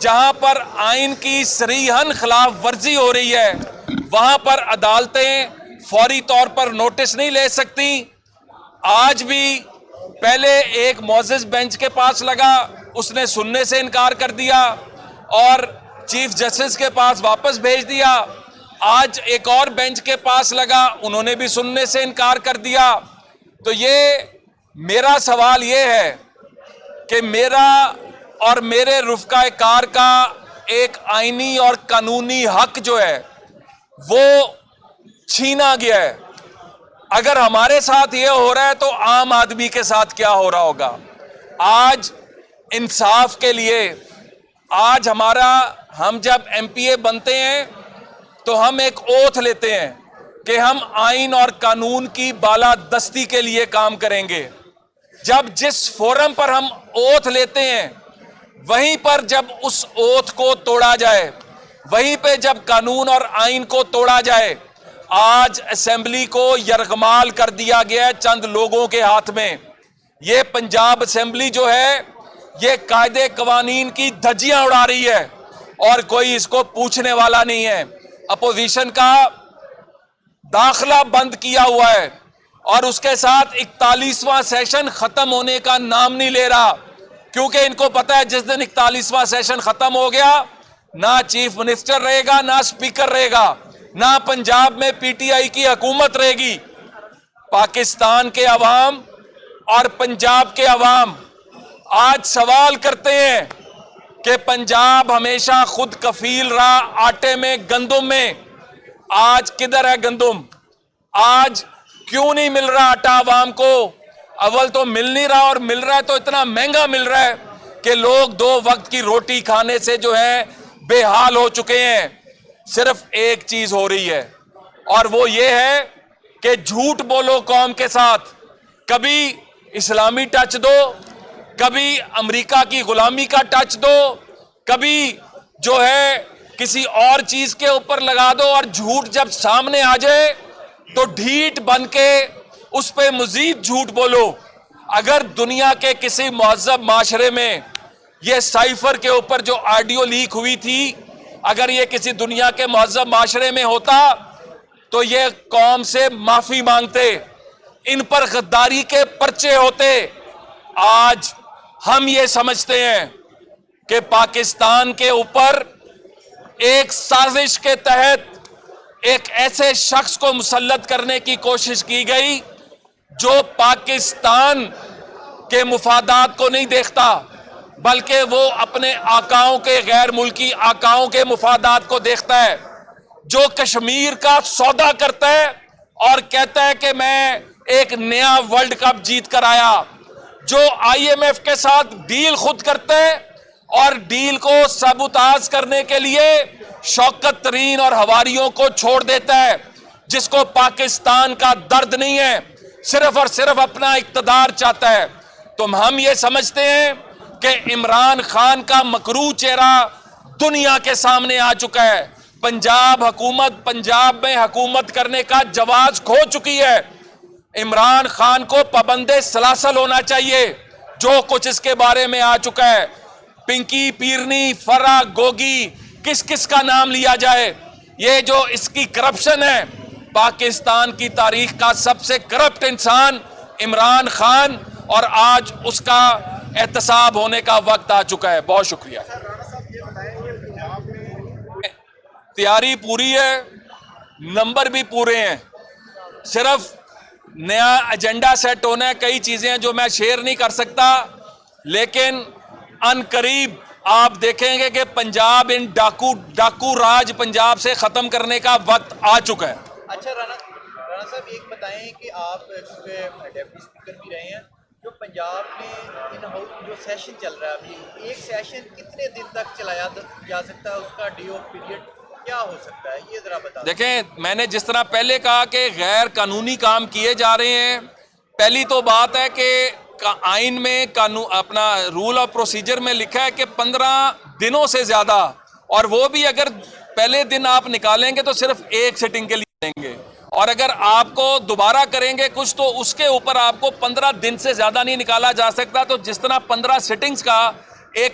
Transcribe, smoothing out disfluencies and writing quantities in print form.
جہاں پر آئین کی صریحاً خلاف ورزی ہو رہی ہے وہاں پر عدالتیں فوری طور پر نوٹس نہیں لے سکتی. آج بھی پہلے ایک معزز بینچ کے پاس لگا, اس نے سننے سے انکار کر دیا اور چیف جسٹس کے پاس واپس بھیج دیا. آج ایک اور بینچ کے پاس لگا, انہوں نے بھی سننے سے انکار کر دیا. تو یہ میرا سوال یہ ہے کہ میرا اور میرے رفقائے کار کا ایک آئینی اور قانونی حق جو ہے وہ چھینا گیا ہے. اگر ہمارے ساتھ یہ ہو رہا ہے تو عام آدمی کے ساتھ کیا ہو رہا ہوگا؟ آج انصاف کے لیے آج ہم جب ایم پی اے بنتے ہیں تو ہم ایک اوتھ لیتے ہیں کہ ہم آئین اور قانون کی بالادستی کے لیے کام کریں گے. جب جس فورم پر ہم اوتھ لیتے ہیں وہیں پر جب اس اوتھ کو توڑا جائے, وہیں پہ جب قانون اور آئین کو توڑا جائے, آج اسمبلی کو یرغمال کر دیا گیا ہے چند لوگوں کے ہاتھ میں. یہ پنجاب اسمبلی جو ہے یہ قاعدے قوانین کی دھجیاں اڑا رہی ہے اور کوئی اس کو پوچھنے والا نہیں ہے. اپوزیشن کا داخلہ بند کیا ہوا ہے اور اس کے ساتھ 41واں سیشن ختم ہونے کا نام نہیں لے رہا, کیونکہ ان کو پتا ہے جس دن 41واں سیشن ختم ہو گیا نہ چیف منسٹر رہے گا, نہ اسپیکر رہے گا, نہ پنجاب میں پی ٹی آئی کی حکومت رہے گی. پاکستان کے عوام اور پنجاب کے عوام آج سوال کرتے ہیں کہ پنجاب ہمیشہ خود کفیل رہا آٹے میں گندم میں, آج کدھر ہے گندم؟ آج کیوں نہیں مل رہا آٹا عوام کو؟ اول تو مل نہیں رہا, اور مل رہا ہے تو اتنا مہنگا مل رہا ہے کہ لوگ 2 وقت کی روٹی کھانے سے جو ہے بے حال ہو چکے ہیں. صرف ایک چیز ہو رہی ہے اور وہ یہ ہے کہ جھوٹ بولو قوم کے ساتھ. کبھی اسلامی ٹچ دو, کبھی امریکہ کی غلامی کا ٹچ دو, کبھی جو ہے کسی اور چیز کے اوپر لگا دو, اور جھوٹ جب سامنے آ جائے تو ڈھیٹ بن کے اس پہ مزید جھوٹ بولو. اگر دنیا کے کسی مہذب معاشرے میں یہ سائفر کے اوپر جو آڈیو لیک ہوئی تھی, اگر یہ کسی دنیا کے مہذب معاشرے میں ہوتا تو یہ قوم سے معافی مانگتے, ان پر غداری کے پرچے ہوتے. آج ہم یہ سمجھتے ہیں کہ پاکستان کے اوپر ایک سازش کے تحت ایک ایسے شخص کو مسلط کرنے کی کوشش کی گئی جو پاکستان کے مفادات کو نہیں دیکھتا, بلکہ وہ اپنے آقاؤں کے, غیر ملکی آقاؤں کے مفادات کو دیکھتا ہے, جو کشمیر کا سودا کرتا ہے اور کہتا ہے کہ میں ایک نیا ورلڈ کپ جیت کر آیا, جو آئی ایم ایف کے ساتھ ڈیل خود کرتا ہے اور ڈیل کو سابوتاژ کرنے کے لیے شوکت ترین اور حواریوں کو چھوڑ دیتا ہے, جس کو پاکستان کا درد نہیں ہے, صرف اور صرف اپنا اقتدار چاہتا ہے. تو ہم یہ سمجھتے ہیں کہ عمران خان کا مکروہ چہرہ دنیا کے سامنے آ چکا ہے. پنجاب میں حکومت کرنے کا جواز کھو چکی ہے. عمران خان کو پابند سلاسل ہونا چاہیے. جو کچھ اس کے بارے میں آ چکا ہے, پنکی, پیرنی, فرا, گوگی, کس کس کا نام لیا جائے, یہ جو اس کی کرپشن ہے, پاکستان کی تاریخ کا سب سے کرپٹ انسان عمران خان, اور آج اس کا احتساب ہونے کا وقت آ چکا ہے. بہت شکریہ. تیاری پوری ہے, نمبر بھی پورے ہیں, صرف نیا ایجنڈا سیٹ ہونا ہے. کئی چیزیں ہیں جو میں شیئر نہیں کر سکتا, لیکن ان قریب آپ دیکھیں گے کہ پنجاب ان ڈاکو راج پنجاب سے ختم کرنے کا وقت آ چکا ہے. اچھا رانا صاحب ایک بتائیں کہ آپ ڈیپٹی اسپیکر بھی رہے ہیں, جو پنجاب میں ان ہاؤس جو سیشن چل رہا ہے ابھی, ایک سیشن کتنے دن تک چلایا جا سکتا ہے, اس کا ڈے آف پیریڈ کیا ہو سکتا ہے, یہ ذرا بتا. دیکھیں, میں نے جس طرح پہلے کہا کہ غیر قانونی کام کیے جا رہے ہیں, پہلی تو بات ہے کہ آئین میں اپنا رول آف پروسیجر میں لکھا ہے کہ 15 دنوں سے زیادہ, اور وہ بھی اگر پہلے دن آپ نکالیں گے تو صرف ایک سٹنگ کے لیے دیں گے, اور اگر آپ کو دوبارہ کریں گے کچھ تو اس کے اوپر آپ کو 15 دن سے زیادہ نہیں نکالا جا سکتا. تو جس طرح 15 سٹنگز کا ایک